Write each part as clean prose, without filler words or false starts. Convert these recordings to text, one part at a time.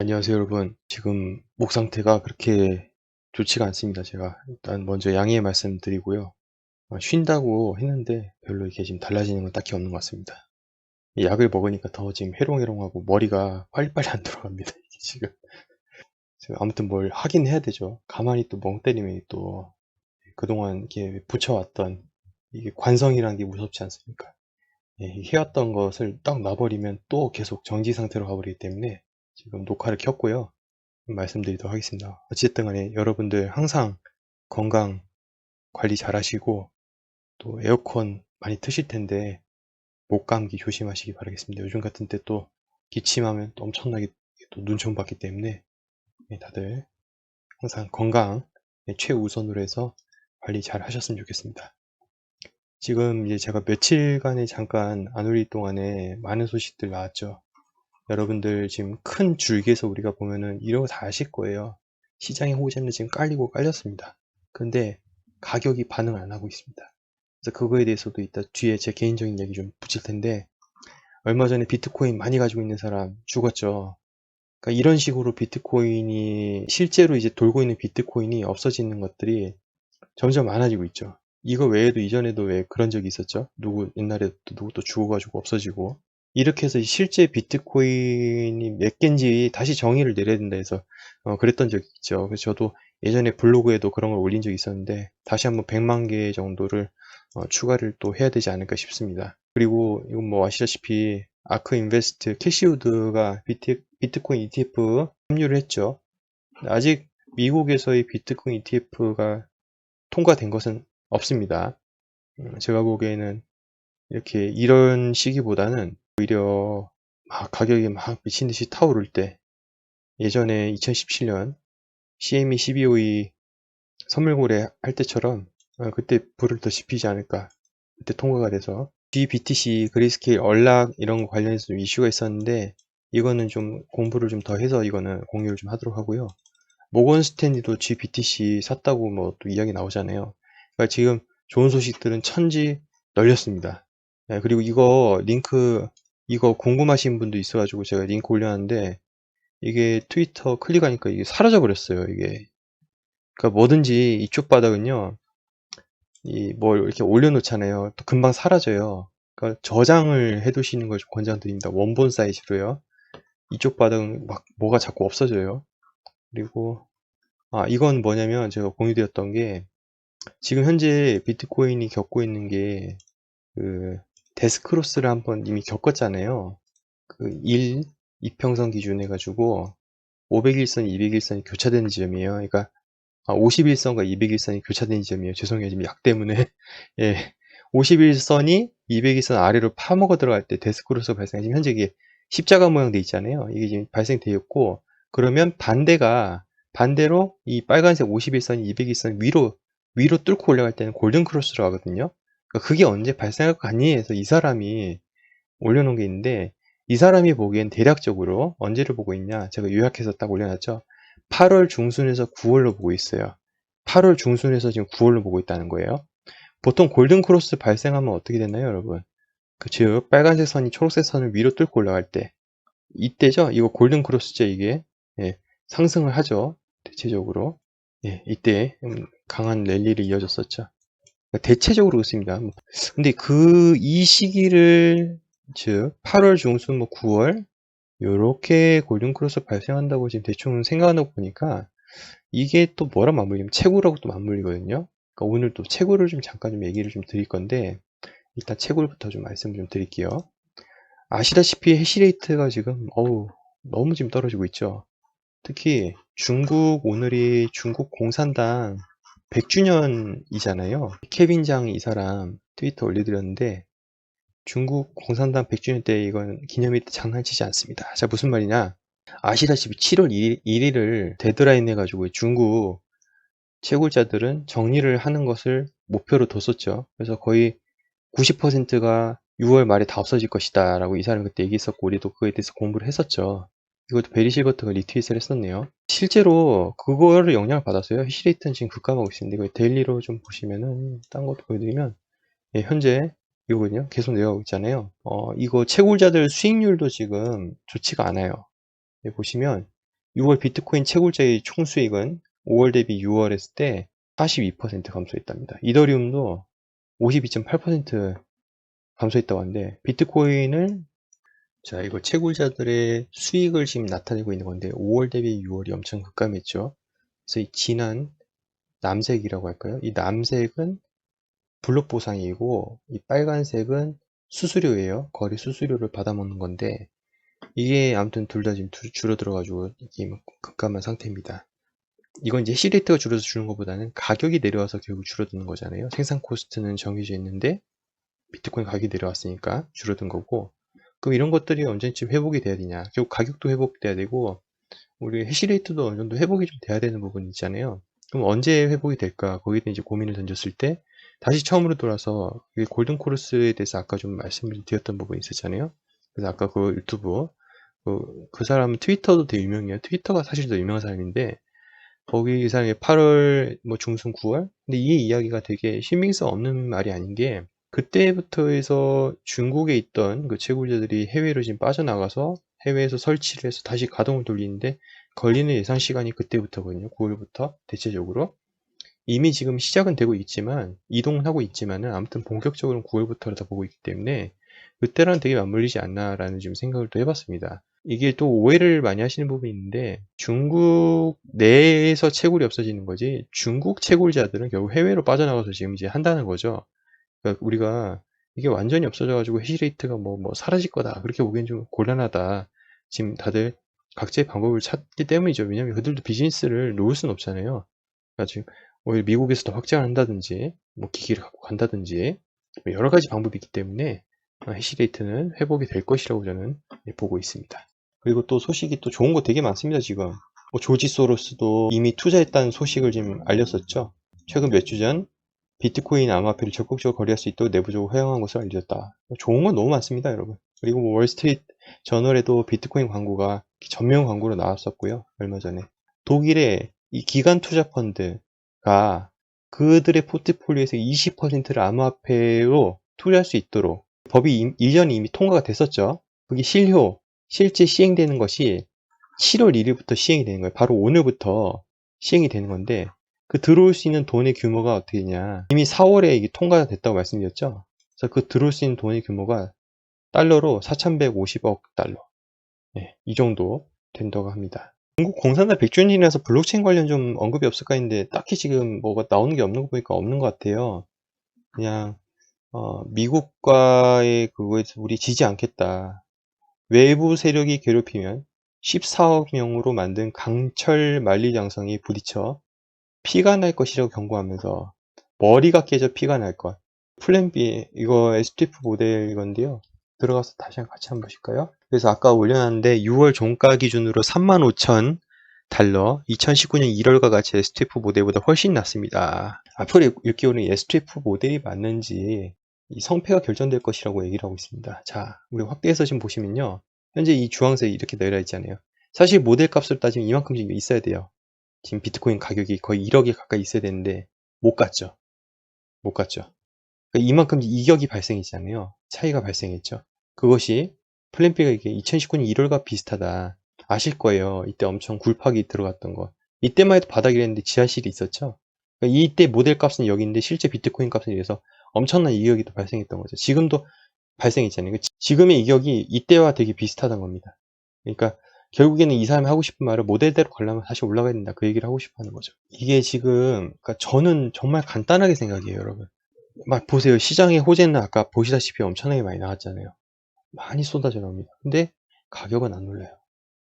안녕하세요, 여러분. 지금 목 상태가 그렇게 좋지가 않습니다. 제가 일단 먼저 양해 말씀드리고요. 쉰다고 했는데 별로 이렇게 지금 달라지는 건 딱히 없는 것 같습니다. 이 약을 먹으니까 더 지금 해롱해롱하고 머리가 빨리빨리 안 돌아갑니다. 이게 지금 아무튼 뭘 하긴 해야 되죠. 가만히 또 멍 때리면 또 그동안 이렇게 붙여왔던 이게 관성이라는 게 무섭지 않습니까? 예, 이 해왔던 것을 딱 놔버리면 또 계속 정지 상태로 가버리기 때문에 지금 녹화를 켰고요. 말씀드리도록 하겠습니다. 어쨌든 간에 여러분들 항상 건강 관리 잘 하시고 또 에어컨 많이 트실 텐데 목 감기 조심하시기 바라겠습니다. 요즘 같은 때 또 기침하면 또 엄청나게 또 눈총 받기 때문에 다들 항상 건강 최우선으로 해서 관리 잘 하셨으면 좋겠습니다. 지금 이제 제가 며칠간에 잠깐 안 올릴 동안에 많은 소식들 나왔죠. 여러분들 지금 큰 줄기에서 우리가 보면은 이런 거 다 아실 거예요. 시장의 호재는 지금 깔리고 깔렸습니다. 근데 가격이 반응을 안 하고 있습니다. 그래서 그거에 대해서도 이따 뒤에 제 개인적인 얘기 좀 붙일 텐데, 얼마 전에 비트코인 많이 가지고 있는 사람 죽었죠. 그러니까 이런 식으로 비트코인이 실제로 이제 돌고 있는 비트코인이 없어지는 것들이 점점 많아지고 있죠. 이거 외에도 이전에도 왜 그런 적이 있었죠? 누구 옛날에 또 누구 또 죽어가지고 없어지고, 이렇게 해서 실제 비트코인이 몇 개인지 다시 정의를 내려야 된다 해서 그랬던 적이 있죠. 그래서 저도 예전에 블로그에도 그런 걸 올린 적이 있었는데 다시 한번 100만 개 정도를 추가를 또 해야 되지 않을까 싶습니다. 그리고 이건 뭐 아시다시피 아크 인베스트 캐시우드가 비트코인 ETF 합류를 했죠. 아직 미국에서의 비트코인 ETF가 통과된 것은 없습니다. 제가 보기에는 이렇게 이런 시기보다는 오히려 막 가격이 막 미친 듯이 타오를 때, 예전에 2017년 CME 12호의 선물거래 할 때처럼 그때 불을 더 지피지 않을까. 그때 통과가 돼서 GBTC 그레이스케일 언락 이런 거 관련해서 좀 이슈가 있었는데, 이거는 좀 공부를 좀 더 해서 이거는 공유를 좀 하도록 하고요. 모건 스탠리도 GBTC 샀다고 뭐 또 이야기 나오잖아요. 그러니까 지금 좋은 소식들은 천지 널렸습니다. 그리고 이거 링크, 이거 궁금하신 분도 있어가지고 제가 링크 올렸는데, 이게 트위터 클릭하니까 이게 사라져 버렸어요. 이게 그러니까 뭐든지 이쪽 바닥은요, 이 뭘 이렇게 올려놓잖아요. 또 금방 사라져요. 그러니까 저장을 해두시는 걸 좀 권장드립니다. 원본 사이즈로요. 이쪽 바닥은 막 뭐가 자꾸 없어져요. 그리고 이건 뭐냐면 제가 공유드렸던 게, 지금 현재 비트코인이 겪고 있는 게 그 데스크로스를 한번 이미 겪었잖아요. 그 1, 이평선 기준 해가지고 500일선, 200일선이 교차되는 지점이에요. 그러니까 51선과 200일선이 교차되는 지점이에요. 죄송해요. 지금 약 때문에. 예. 51선이 200일선 아래로 파먹어 들어갈 때 데스크로스가 발생해. 지금 현재 이게 십자가 모양 돼 있잖아요. 이게 지금 발생되었고, 그러면 반대로 이 빨간색 51선, 200일선 위로 뚫고 올라갈 때는 골든 크로스로 하거든요. 그러니까 그게 언제 발생할 거 아니 해서 이 사람이 올려놓은 게 있는데, 이 사람이 보기엔 대략적으로 언제를 보고 있냐, 제가 요약해서 딱 올려놨죠. 8월 중순에서 9월로 보고 있어요. 8월 중순에서 지금 9월로 보고 있다는 거예요. 보통 골든 크로스 발생하면 어떻게 되나요, 여러분? 즉 빨간색 선이 초록색 선을 위로 뚫고 올라갈 때, 이때죠. 이거 골든 크로스죠. 이게 상승을 하죠. 대체적으로. 이때 강한 랠리를 이어졌었죠. 그러니까 대체적으로 그렇습니다. 근데 이 시기를, 즉 8월 중순 뭐 9월 요렇게 골든크로스 발생한다고 지금 대충 생각하고 보니까, 이게 또 뭐랑 맞물리면 채굴하고 또 맞물리거든요. 그러니까 오늘 또 채굴을 좀 잠깐 좀 얘기를 좀 드릴 건데, 일단 채굴부터 좀 말씀을 좀 드릴게요. 아시다시피 해시레이트가 지금 너무 지금 떨어지고 있죠. 특히 오늘이 중국 공산당 100주년이잖아요. 케빈장 이 사람 트위터 올려드렸는데, 중국 공산당 100주년 때 이건 기념일 때 장난치지 않습니다. 자, 무슨 말이냐? 아시다시피 7월 1일을 데드라인 해가지고 중국 채굴자들은 정리를 하는 것을 목표로 뒀었죠. 그래서 거의 90%가 6월 말에 다 없어질 것이다 라고 이 사람이 그때 얘기했었고, 우리도 그거에 대해서 공부를 했었죠. 이것도 베리 실버트가 리트윗을 했었네요. 실제로 그거를 영향을 받았어요. 해시레이트는 지금 급감하고 있습니다. 이거 데일리로 좀 보시면은, 딴 것도 보여드리면, 현재 이거거든요. 계속 내려가고 있잖아요. 이거 채굴자들 수익률도 지금 좋지가 않아요. 보시면 6월 비트코인 채굴자의 총 수익은 5월 대비 6월 했을 때 42% 감소했답니다. 이더리움도 52.8% 감소했다고 하는데, 비트코인을, 자, 이거 채굴자들의 수익을 지금 나타내고 있는 건데, 5월 대비 6월이 엄청 급감했죠. 그래서 이 진한 남색이라고 할까요? 이 남색은 블록 보상이고, 이 빨간색은 수수료예요. 거래 수수료를 받아먹는 건데, 이게 아무튼 둘 다 지금 줄어들어가지고 이게 급감한 상태입니다. 이건 이제 해시레이트가 줄어서 주는 것보다는 가격이 내려와서 결국 줄어드는 거잖아요. 생산 코스트는 정해져 있는데 비트코인 가격이 내려왔으니까 줄어든 거고, 그럼 이런 것들이 언제쯤 회복이 돼야 되냐? 결국 가격도 회복돼야 되고 우리 해시레이트도 어느 정도 회복이 좀 돼야 되는 부분이 있잖아요. 그럼 언제 회복이 될까? 거기에 대해 이제 고민을 던졌을 때 다시 처음으로 돌아서 골든 코러스에 대해서 아까 좀 말씀을 드렸던 부분이 있었잖아요. 그래서 아까 그 유튜브 그 사람은 트위터도 되게 유명해요. 트위터가 사실 더 유명한 사람인데 거기 이 사람이 8월 뭐 중순 9월? 근데 이 이야기가 되게 신빙성 없는 말이 아닌 게 그때부터 해서 중국에 있던 그 채굴자들이 해외로 지금 빠져나가서 해외에서 설치를 해서 다시 가동을 돌리는데 걸리는 예상 시간이 그때부터거든요. 9월부터 대체적으로. 이미 지금 시작은 되고 있지만 이동은 하고 있지만은 아무튼 본격적으로는 9월부터라다 보고 있기 때문에 그때랑 되게 맞물리지 않나라는 지금 생각을 또 해봤습니다. 이게 또 오해를 많이 하시는 부분이 있는데 중국 내에서 채굴이 없어지는 거지 중국 채굴자들은 결국 해외로 빠져나가서 지금 이제 한다는 거죠. 그러니까 우리가 이게 완전히 없어져가지고 해시레이트가 뭐 사라질 거다 그렇게 보기엔 좀 곤란하다. 지금 다들 각자의 방법을 찾기 때문이죠. 왜냐면 그들도 비즈니스를 놓을 수는 없잖아요. 그러니까 지금 오히려 미국에서 더 확장을 한다든지 뭐 기기를 갖고 간다든지 뭐 여러 가지 방법이 있기 때문에 해시레이트는 회복이 될 것이라고 저는 보고 있습니다. 그리고 또 소식이 또 좋은 거 되게 많습니다. 지금 뭐 조지 소로스도 이미 투자했다는 소식을 지금 알렸었죠. 최근 몇 주 전 비트코인 암호화폐를 적극적으로 거래할 수 있도록 내부적으로 허용한 것을 알려졌다. 좋은 건 너무 많습니다, 여러분. 그리고 뭐 월스트리트 저널에도 비트코인 광고가 전면 광고로 나왔었고요. 얼마 전에 독일의 이 기관 투자 펀드가 그들의 포트폴리오에서 20%를 암호화폐로 투자할 수 있도록 법이 이전에 이미 통과가 됐었죠. 그게 실제 시행되는 것이 7월 1일부터 시행이 되는 거예요. 바로 오늘부터 시행이 되는 건데 그 들어올 수 있는 돈의 규모가 어떻게 되냐. 이미 4월에 이게 통과가 됐다고 말씀드렸죠. 그래서 그 들어올 수 있는 돈의 규모가 달러로 4,150억 달러. 네, 이 정도 된다고 합니다. 중국 공산당 100주년이라서 블록체인 관련 좀 언급이 없을까 했는데 딱히 지금 뭐가 나오는 게 없는 거 보니까 없는 것 같아요. 그냥 미국과의 그거에서 우리 지지 않겠다. 외부 세력이 괴롭히면 14억 명으로 만든 강철 만리장성이 부딪혀 피가 날 것이라고 경고하면서 머리가 깨져 피가 날 것. 플랜 B 이거 STF 모델 이건데요. 들어가서 다시 같이 한번 보실까요? 그래서 아까 올려놨는데 6월 종가 기준으로 35,000달러 2019년 1월과 같이 STF 모델보다 훨씬 낮습니다. 앞으로 6개월은 STF 모델이 맞는지 이 성패가 결정될 것이라고 얘기를 하고 있습니다. 자, 우리 확대해서 지금 보시면요. 현재 이 주황색 이렇게 내려 있잖아요. 사실 모델 값을 따지면 이만큼 지금 있어야 돼요. 지금 비트코인 가격이 거의 1억에 가까이 있어야 되는데 못 갔죠. 못 갔죠. 그러니까 이만큼 이격이 발생했잖아요. 차이가 발생했죠. 그것이 플랜비가 이게 2019년 1월과 비슷하다. 아실 거예요. 이때 엄청 굴팍이 들어갔던 거. 이때만 해도 바닥이랬는데 지하실이 있었죠. 그러니까 이때 모델 값은 여기인데 실제 비트코인 값은 이래서 엄청난 이격이 또 발생했던 거죠. 지금도 발생했잖아요. 지금의 이격이 이때와 되게 비슷하다는 겁니다. 그러니까 결국에는 이 사람이 하고 싶은 말을 모델대로 가려면 다시 올라가야 된다. 그 얘기를 하고 싶어 하는 거죠. 이게 지금, 그러니까 저는 정말 간단하게 생각해요, 여러분. 막 보세요. 시장의 호재는 아까 보시다시피 엄청나게 많이 나왔잖아요. 많이 쏟아져 나옵니다. 근데 가격은 안 올라요.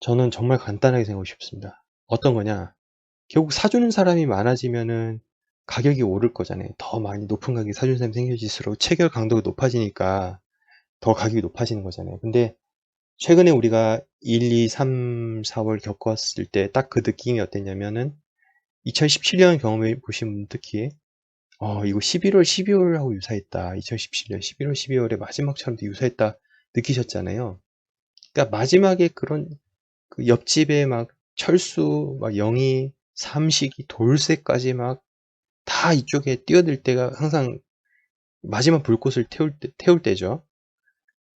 저는 정말 간단하게 생각하고 싶습니다. 어떤 거냐? 결국 사주는 사람이 많아지면은 가격이 오를 거잖아요. 더 많이 높은 가격에 사주는 사람이 생겨질수록 체결 강도가 높아지니까 더 가격이 높아지는 거잖아요. 근데 최근에 우리가 1, 2, 3, 4월 겪었을 때 딱 그 느낌이 어땠냐면은 2017년 경험해 보신 분 특히 이거 11월, 12월하고 유사했다. 2017년 11월, 12월의 마지막처럼 유사했다 느끼셨잖아요. 그러니까 마지막에 그런 그 옆집에 막 철수, 막 영희, 삼식이, 돌쇠까지 막 다 이쪽에 뛰어들 때가 항상 마지막 불꽃을 태울 때죠.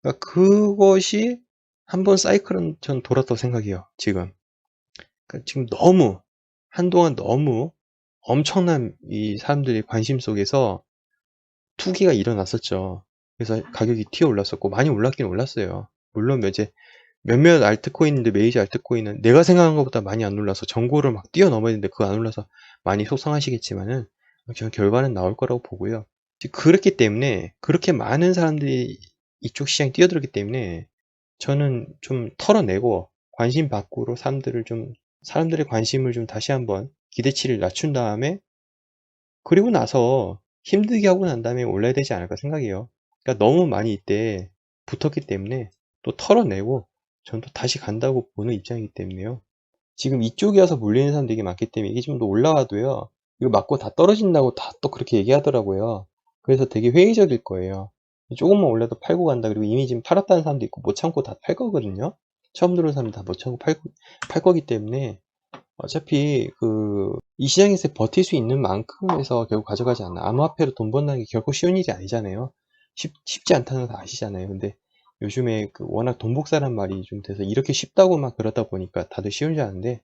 그러니까 그것이 한번 사이클은 전 돌았다고 생각해요. 지금. 그러니까 지금 한동안 너무 엄청난 이 사람들의 관심 속에서 투기가 일어났었죠. 그래서 가격이 튀어 올랐었고, 많이 올랐긴 올랐어요. 물론 이제 몇몇 알트코인인데, 메이저 알트코인은 내가 생각한 것보다 많이 안 올라서 정고를 막 뛰어넘었는데 그거 안 올라서 많이 속상하시겠지만은 저는 결과는 나올 거라고 보고요. 그렇기 때문에 그렇게 많은 사람들이 이쪽 시장에 뛰어들었기 때문에 저는 좀 털어내고 관심 밖으로 사람들의 관심을 좀 다시 한번 기대치를 낮춘 다음에, 그리고 나서 힘들게 하고 난 다음에 올라야 되지 않을까 생각해요. 그러니까 너무 많이 이때 붙었기 때문에 또 털어내고 전 또 다시 간다고 보는 입장이기 때문에요. 지금 이쪽에 와서 몰리는 사람들이 되게 많기 때문에 이게 좀 더 올라와도요, 이거 맞고 다 떨어진다고 다 또 그렇게 얘기하더라고요. 그래서 되게 회의적일 거예요. 조금만 올라도 팔고 간다. 그리고 이미 지금 팔았다는 사람도 있고 못 참고 다 팔 거거든요. 처음 들어온 사람들 다 못 참고 팔 거기 때문에 어차피 이 시장에서 버틸 수 있는 만큼에서 결국 가져가지 않나. 암호화폐로 돈 번다는 게 결코 쉬운 일이 아니잖아요. 쉽지 않다는 거 다 아시잖아요. 근데 요즘에 워낙 돈 복사란 말이 좀 돼서 이렇게 쉽다고 막 그러다 보니까 다들 쉬운 줄 아는데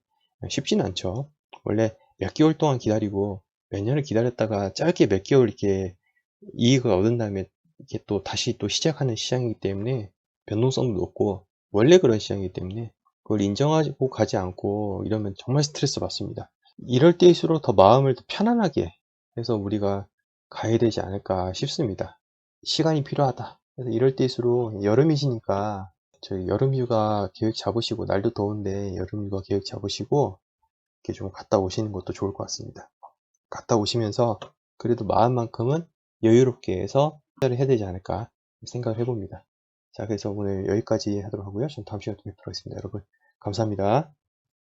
쉽지는 않죠. 원래 몇 개월 동안 기다리고 몇 년을 기다렸다가 짧게 몇 개월 이렇게 이익을 얻은 다음에 이게 또 다시 또 시작하는 시장이기 때문에 변동성도 높고, 원래 그런 시장이기 때문에 그걸 인정하고 가지 않고 이러면 정말 스트레스 받습니다. 이럴 때일수록 더 마음을 더 편안하게 해서 우리가 가야 되지 않을까 싶습니다. 시간이 필요하다. 그래서 이럴 때일수록 여름이시니까 저희 여름휴가 계획 잡으시고, 날도 더운데 여름휴가 계획 잡으시고 이렇게 좀 갔다 오시는 것도 좋을 것 같습니다. 갔다 오시면서 그래도 마음만큼은 여유롭게 해서 투자를 해야 되지 않을까 생각을 해봅니다. 자, 그래서 오늘 여기까지 하도록 하고요. 전 다음 시간에 뵙도록 하겠습니다. 여러분, 감사합니다.